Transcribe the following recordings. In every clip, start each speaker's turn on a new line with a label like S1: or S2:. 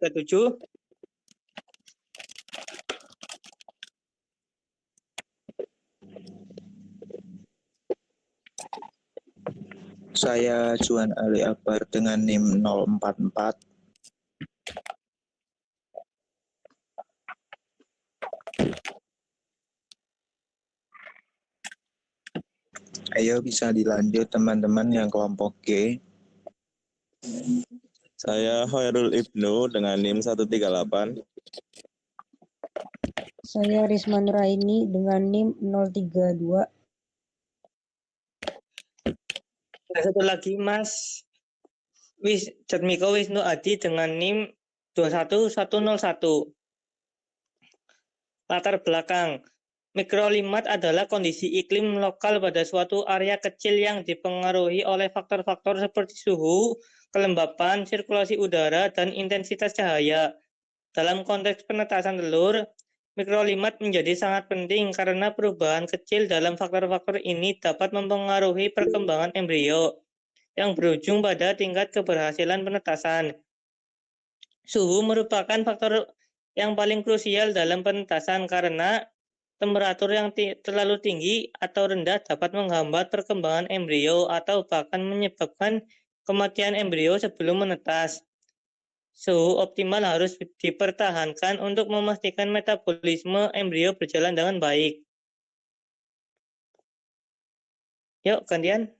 S1: ke-7.
S2: Saya Juan Ali Akbar dengan NIM 044. Ayo bisa dilanjut teman-teman yang kelompok G.
S3: Saya Hoirul Ibnu dengan NIM 138.
S4: Saya Risman Raini dengan NIM 032.
S1: Ada satu lagi Mas Jatmiko Wisnu Adi dengan NIM 21101. Latar belakang. Mikroklimat adalah kondisi iklim lokal pada suatu area kecil yang dipengaruhi oleh faktor-faktor seperti suhu, kelembapan, sirkulasi udara, dan intensitas cahaya. Dalam konteks penetasan telur, mikroklimat menjadi sangat penting karena perubahan kecil dalam faktor-faktor ini dapat mempengaruhi perkembangan embrio yang berujung pada tingkat keberhasilan penetasan. Suhu merupakan faktor yang paling krusial dalam penetasan karena temperatur yang terlalu tinggi atau rendah dapat menghambat perkembangan embrio atau bahkan menyebabkan kematian embrio sebelum menetas. Suhu optimal harus dipertahankan untuk memastikan metabolisme embrio berjalan dengan baik. Yuk, gantian.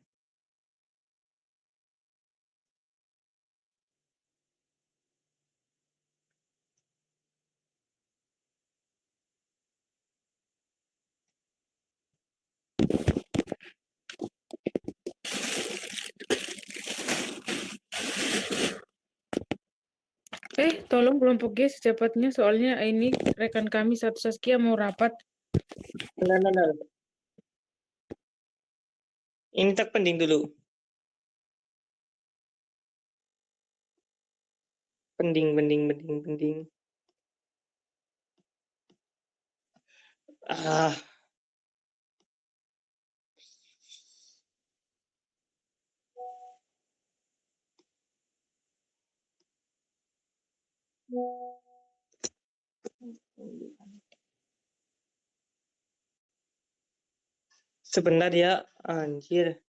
S5: Tolong kelompok G secepatnya, soalnya ini rekan kami satu Saskia mau rapat.
S1: Benar. Ini tak penting dulu. Penting. Sebentar ya, anjir.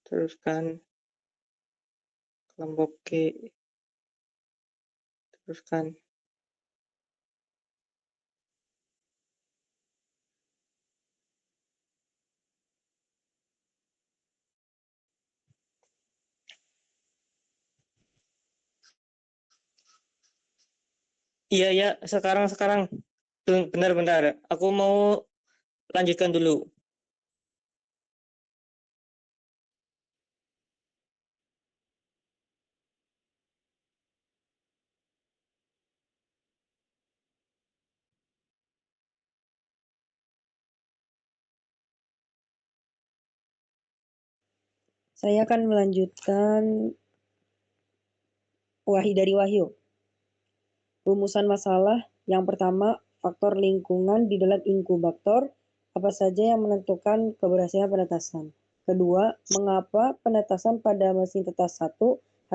S1: Teruskan kelompok G. Teruskan. Iya, sekarang. Bentar. Aku mau lanjutkan dulu.
S4: Saya akan melanjutkan dari Wahyu. Rumusan masalah yang pertama, faktor lingkungan di dalam inkubator, apa saja yang menentukan keberhasilan penetasan. Kedua, mengapa penetasan pada mesin tetas 1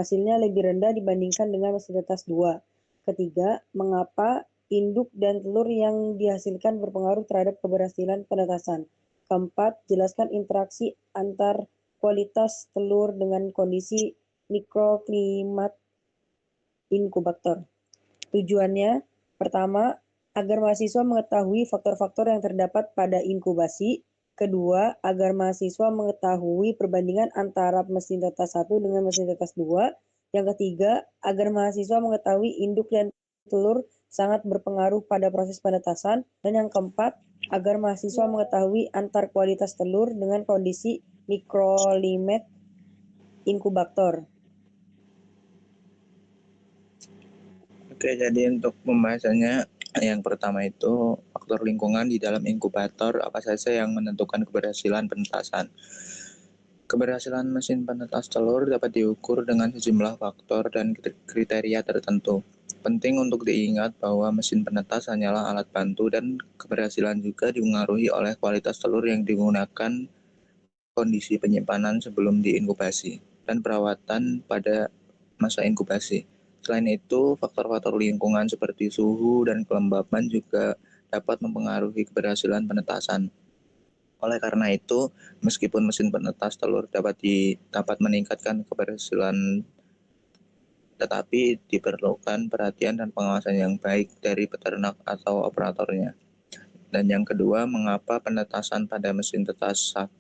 S4: hasilnya lebih rendah dibandingkan dengan mesin tetas 2. Ketiga, mengapa induk dan telur yang dihasilkan berpengaruh terhadap keberhasilan penetasan. Keempat, jelaskan interaksi antar kualitas telur dengan kondisi mikroklimat inkubator. Tujuannya, pertama, agar mahasiswa mengetahui faktor-faktor yang terdapat pada inkubasi. Kedua, agar mahasiswa mengetahui perbandingan antara mesin tetas 1 dengan mesin tetas 2. Yang ketiga, agar mahasiswa mengetahui induk dan telur sangat berpengaruh pada proses penetasan. Dan yang keempat, agar mahasiswa mengetahui antar kualitas telur dengan kondisi mikroklimat inkubator.
S2: Oke, jadi untuk pembahasannya yang pertama itu faktor lingkungan di dalam inkubator apa saja yang menentukan keberhasilan penetasan. Keberhasilan mesin penetas telur dapat diukur dengan sejumlah faktor dan kriteria tertentu. Penting untuk diingat bahwa mesin penetas hanyalah alat bantu dan keberhasilan juga dipengaruhi oleh kualitas telur yang digunakan, kondisi penyimpanan sebelum diinkubasi, dan perawatan pada masa inkubasi. Selain itu, faktor-faktor lingkungan seperti suhu dan kelembapan juga dapat mempengaruhi keberhasilan penetasan. Oleh karena itu, meskipun mesin penetas telur dapat meningkatkan keberhasilan, tetapi diperlukan perhatian dan pengawasan yang baik dari peternak atau operatornya. Dan yang kedua, mengapa penetasan pada mesin tetas 1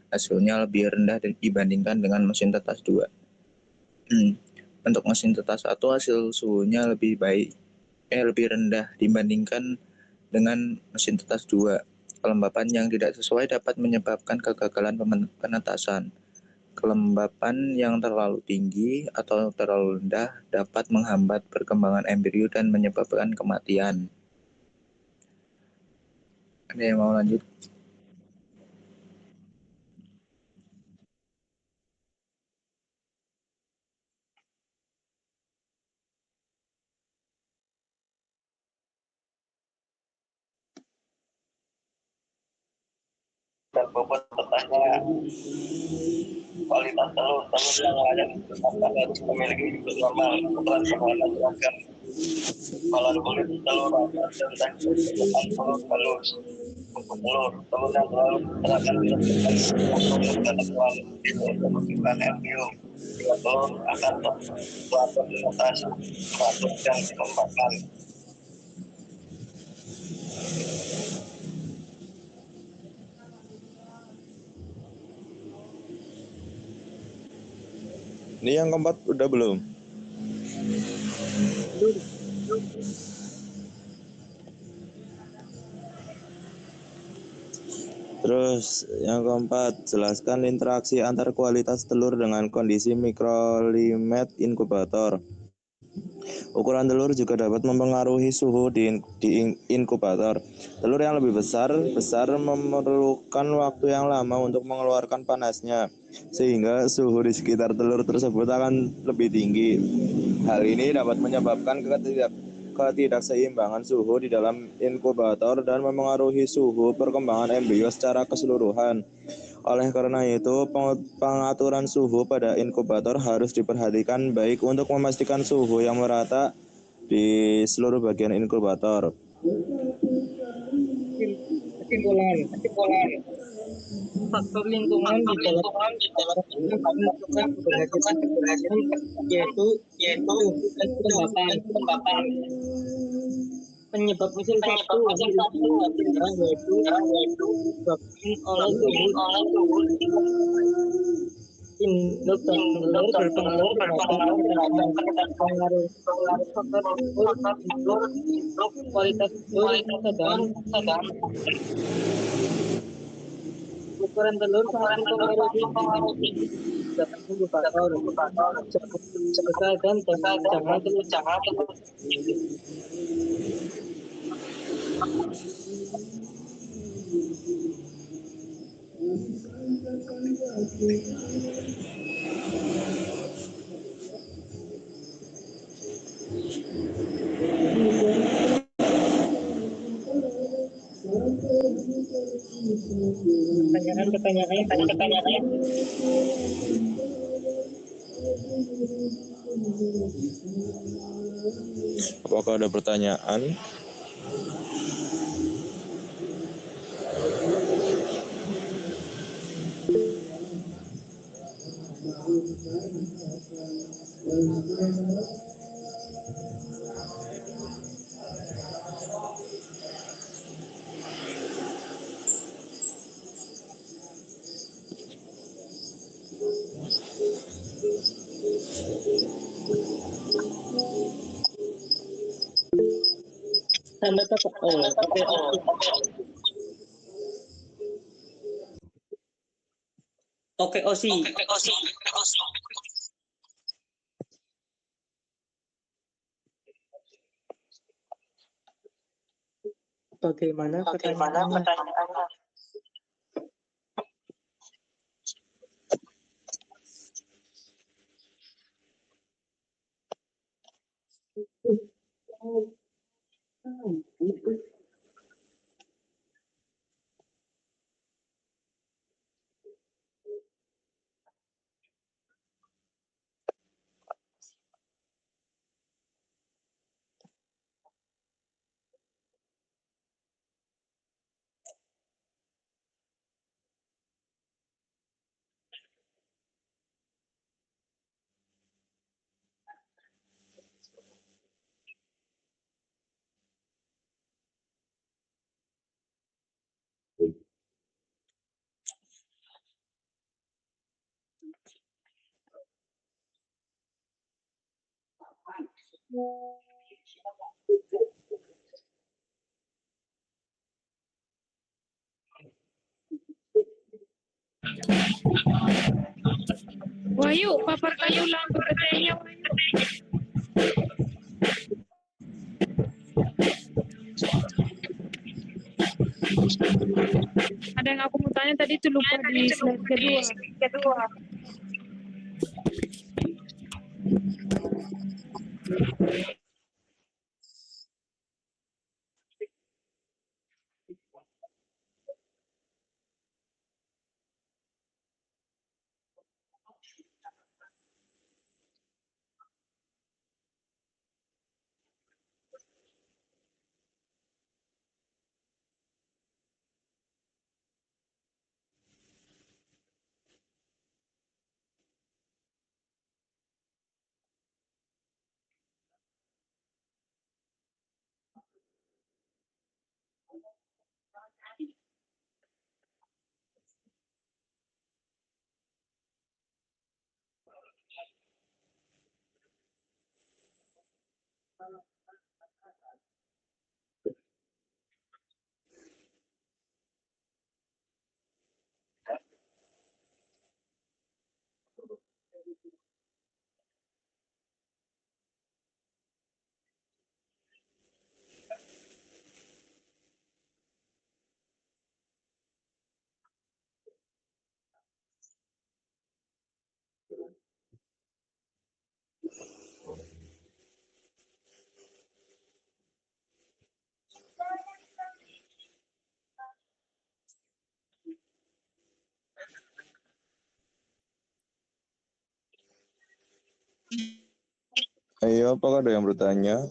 S2: hasilnya lebih rendah dibandingkan dengan mesin tetas 2? Untuk mesin tetas 1 hasil suhunya lebih rendah dibandingkan dengan mesin tetas 2. Kelembapan yang tidak sesuai dapat menyebabkan kegagalan penetasan. Kelembapan yang terlalu tinggi atau terlalu rendah dapat menghambat perkembangan embrio dan menyebabkan kematian. Ada yang mau lanjut? Dan bobot petanya kualitas telur yang layak harus memiliki bentuk normal, ukuran berwarna seragam, kepala kulit telur dan tekstur telur halus. Untuk telur yang terlalu seragam menyebabkan kekacauan pertumbuhan embrio. Bila telur akan terpelajar di atas batu yang dikembangkan.
S3: Ini yang keempat udah belum? Terus yang keempat, jelaskan interaksi antar kualitas telur dengan kondisi mikroklimat inkubator. Ukuran telur juga dapat mempengaruhi suhu di inkubator. Telur yang lebih besar memerlukan waktu yang lama untuk mengeluarkan panasnya, sehingga suhu di sekitar telur tersebut akan lebih tinggi. Hal ini dapat menyebabkan ketidakseimbangan suhu di dalam inkubator dan memengaruhi suhu perkembangan embrio secara keseluruhan. Oleh karena itu, pengaturan suhu pada inkubator harus diperhatikan baik untuk memastikan suhu yang merata di seluruh bagian inkubator.
S1: Kesimpulan. Faktor lingkungan di dalam menentukan keberhasilan yaitu suhu dan kelembapan. Penyebab mesin satu yaitu disebabkan oleh suhu induk dan telur berpengaruh terhadap pengaruh faktor untuk kualitas telur sedang ukuran telur sangat mempengaruhi inkubator besar dan jangan telur. Pertanyaan.
S3: Apakah ada pertanyaan?
S1: Oke, Osi. Bagaimana pertanyaannya?
S5: Wahyu, paparkan ulang PPT-nya, Wahyu. Ada yang aku mau tanya tadi itu lupa di slide kedua.
S3: Ayo, apakah ada yang bertanya?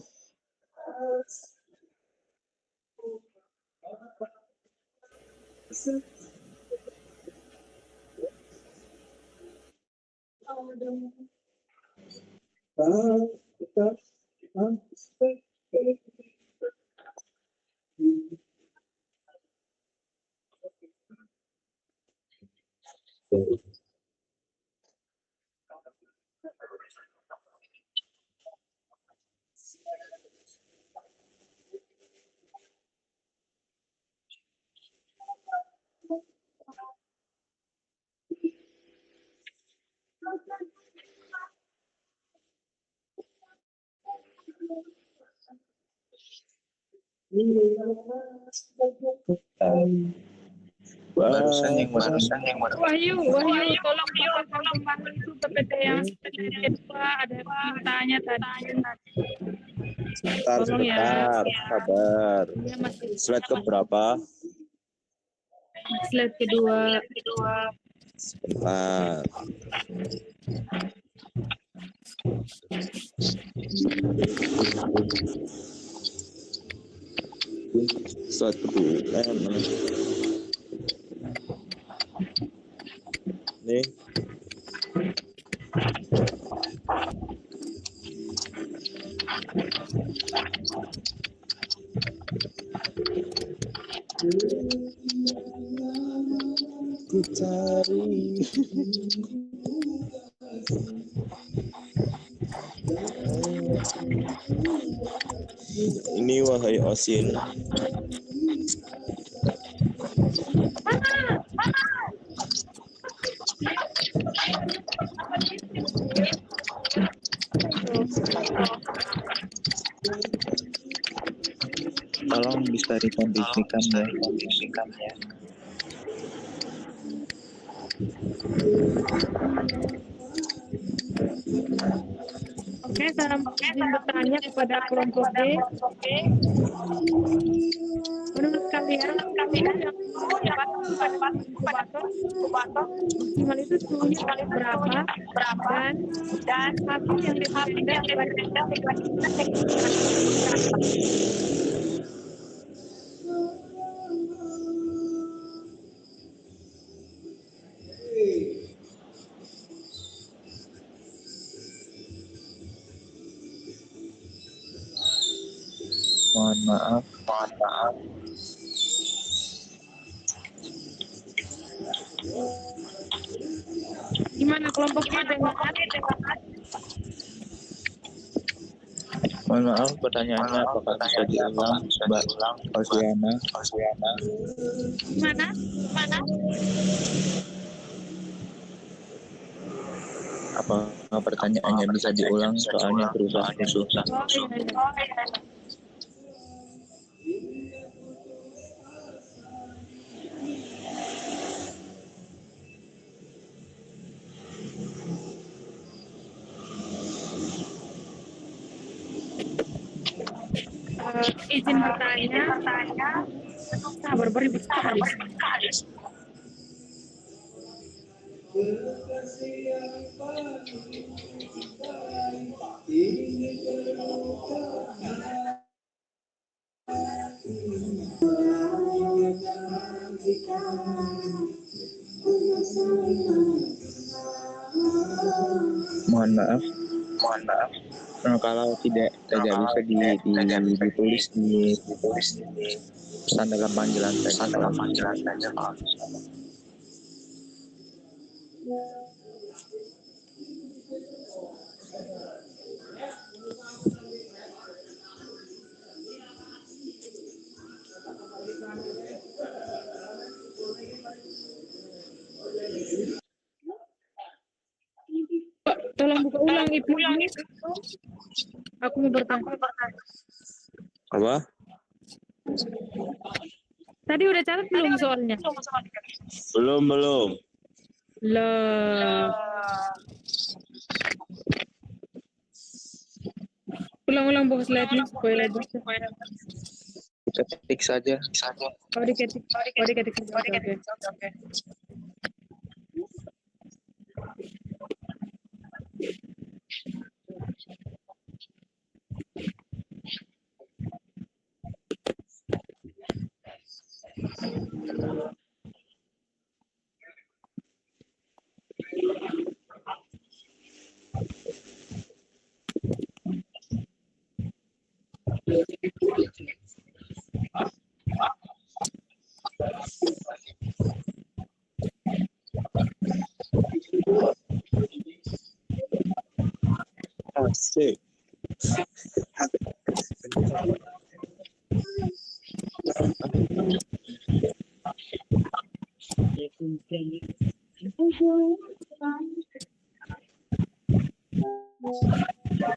S2: Barusan yang mana?
S5: Wahyu, tolong paparkan kembali itu PPT yang slide kedua. Ada yang mau tanya tadi. Tolong ya.
S3: Sebentar, sabar.
S5: Dia masih
S3: Slide keberapa?
S5: slide kedua.
S3: Sebentar. Slide kedua. Nih. Ku cari. Ini wahai Osin.
S2: Tolong bisa dikondisikan ya.
S5: Oke, saya izin bertanya kepada kelompok D. Menurut kalian, yang dapat inkubator maksimal itu suhunya berapa? Dan hasil yang dipandang
S2: Mohon maaf.
S5: gimana kelompok D dengan
S2: Mohon maaf, pertanyaannya apakah bisa diulang, Mbak Osiana?
S5: gimana?
S2: Apa pertanyaannya bisa diulang? Soalnya berubah susah.
S5: Oh iya. Izin bertanya. Sabar beribut sekali.
S2: Mohon maaf. Kalau tidak bisa ditulis di pesan dalam panggilan saja.
S5: Tolong buka ulang itu. Aku mau bertanya.
S3: Apa?
S5: Tadi udah catat belum soalnya?
S3: Belum.
S5: Lah. Ulang buka slide-nya supaya lebar.
S2: Kita ketik saja.
S5: Oh, diketik. Oke.
S3: Asik.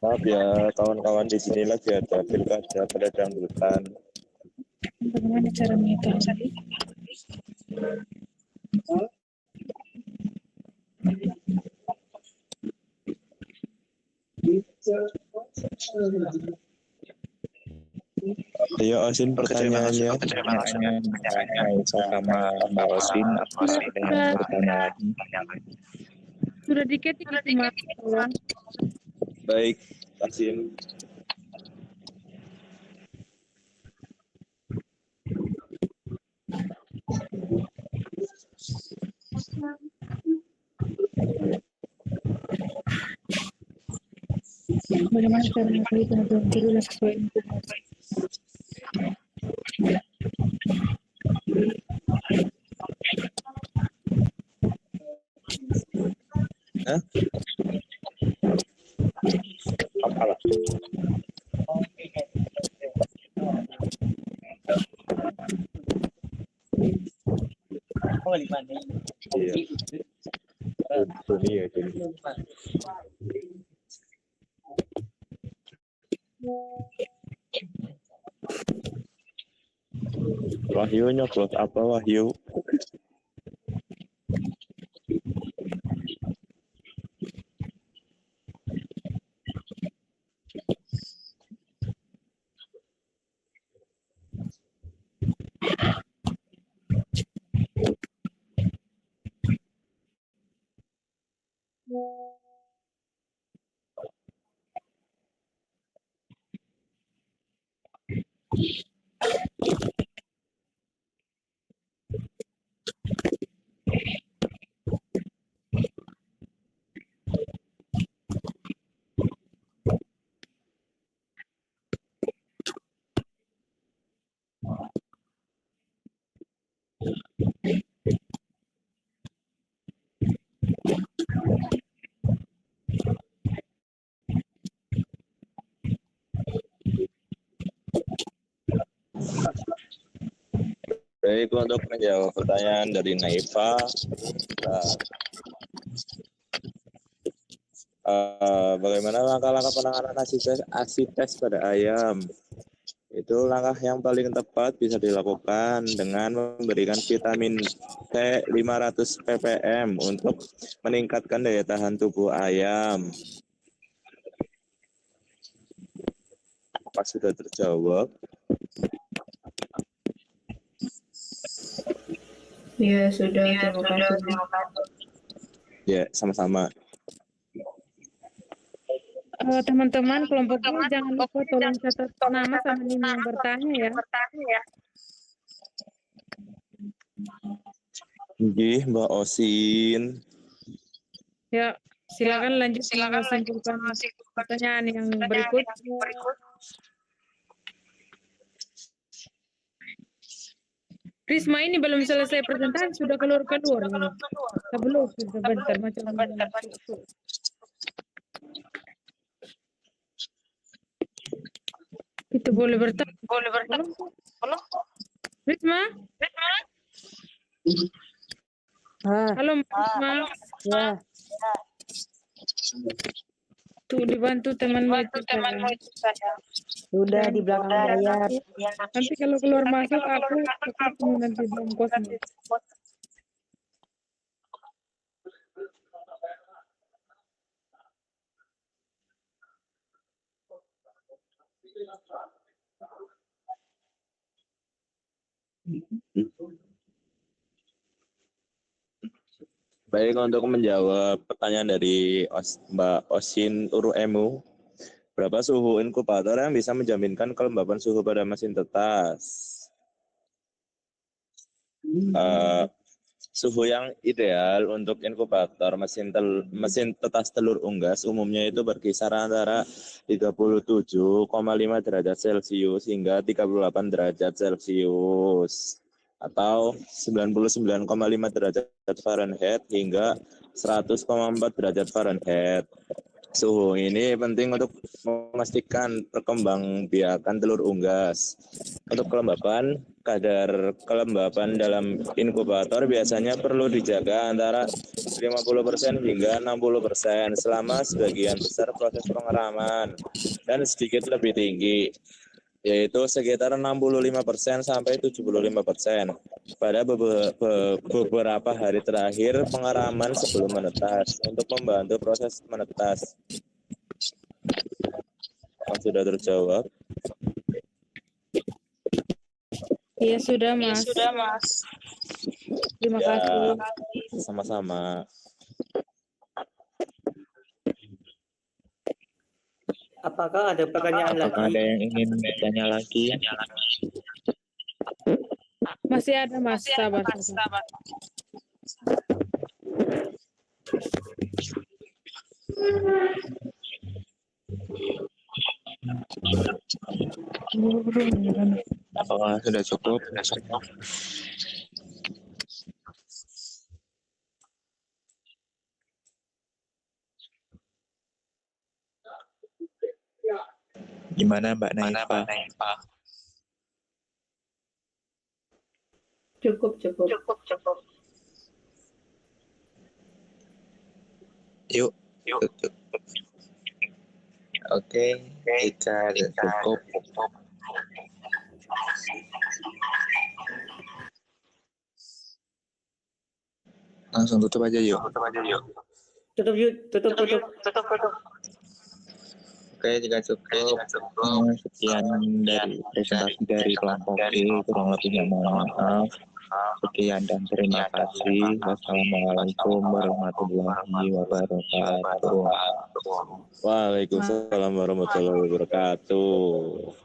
S3: Maaf ya, kawan-kawan di sini lagi ada pilkada pada dangdutan.
S5: Bagaimana cara menghitung tadi?
S3: Ayo Osin pertanyaannya.
S2: Sama Mbak Osin, apa pertanyaan?
S5: Sudah diketik itu, Mas.
S3: Baik, Osin.
S5: Bagaimana cara menghitung penampilan sesuai informasi?
S3: Hah? Apalah. Iya. Wahyu nyoblos apa Wahyu? Baik, untuk menjawab pertanyaan dari Naifa, bagaimana langkah-langkah penanganan asites pada ayam? Itu langkah yang paling tepat bisa dilakukan dengan memberikan vitamin C 500 ppm untuk meningkatkan daya tahan tubuh ayam. Apa sudah terjawab?
S5: Ya, sudah. Terima kasih.
S3: Ya, sama-sama.
S5: Teman-teman kelompok B jangan lupa tolong catat nama sama NIM yang bertanya ya.
S3: Nggih, Mbak Osin.
S5: Ya, silakan lanjut simpulkan pertanyaan yang berikut. Risma ini belum selesai presentasi sudah keluar. Belum sebentar macam itu boleh bertanya. Belum? Risma? Halo Risma.
S4: Ya,
S5: Tuh dibantu teman itu saya.
S4: sudah di belakang layar.
S5: Nanti kalau keluar masuk aku ketemu nanti belum kosnya.
S3: Baik, untuk menjawab pertanyaan dari Mbak Osin Uruemu, berapa suhu inkubator yang bisa menjaminkan kelembapan suhu pada mesin tetas? Suhu yang ideal untuk inkubator mesin tetas telur unggas umumnya itu berkisar antara 37,5 derajat Celcius hingga 38 derajat Celcius atau 99,5 derajat Fahrenheit hingga 100,4 derajat Fahrenheit. Suhu ini penting untuk memastikan perkembangbiakan telur unggas. Untuk kelembapan, kadar kelembapan dalam inkubator biasanya perlu dijaga antara 50% hingga 60% selama sebagian besar proses pengeraman dan sedikit lebih tinggi, yaitu sekitar 65% sampai 75% pada beberapa hari terakhir pengeraman sebelum menetas untuk membantu proses menetas. Sudah terjawab?
S5: Iya sudah Mas. Terima kasih.
S3: Sama-sama.
S1: Apakah ada pertanyaan lagi?
S2: Apakah ada yang ingin bertanya lagi?
S5: Masih ada Mas, sabar.
S2: Apakah sudah cukup? Gimana Mbak Naifa?
S5: Cukup.
S2: Yuk. Oke, jika cukup. Langsung tutup aja yuk.
S1: Tutup.
S2: Oke, jika cukup. Sekian dari presentasi dari kelompok B, kurang lebihnya mohon maaf. Sekian dan terima kasih. Wassalamualaikum warahmatullahi wabarakatuh.
S3: Waalaikumsalam warahmatullahi wabarakatuh.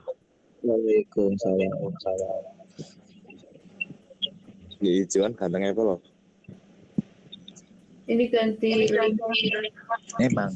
S3: Waalaikumsalam. Di hijauan gantengnya apa loh?
S5: Ini ganti link.
S2: Emang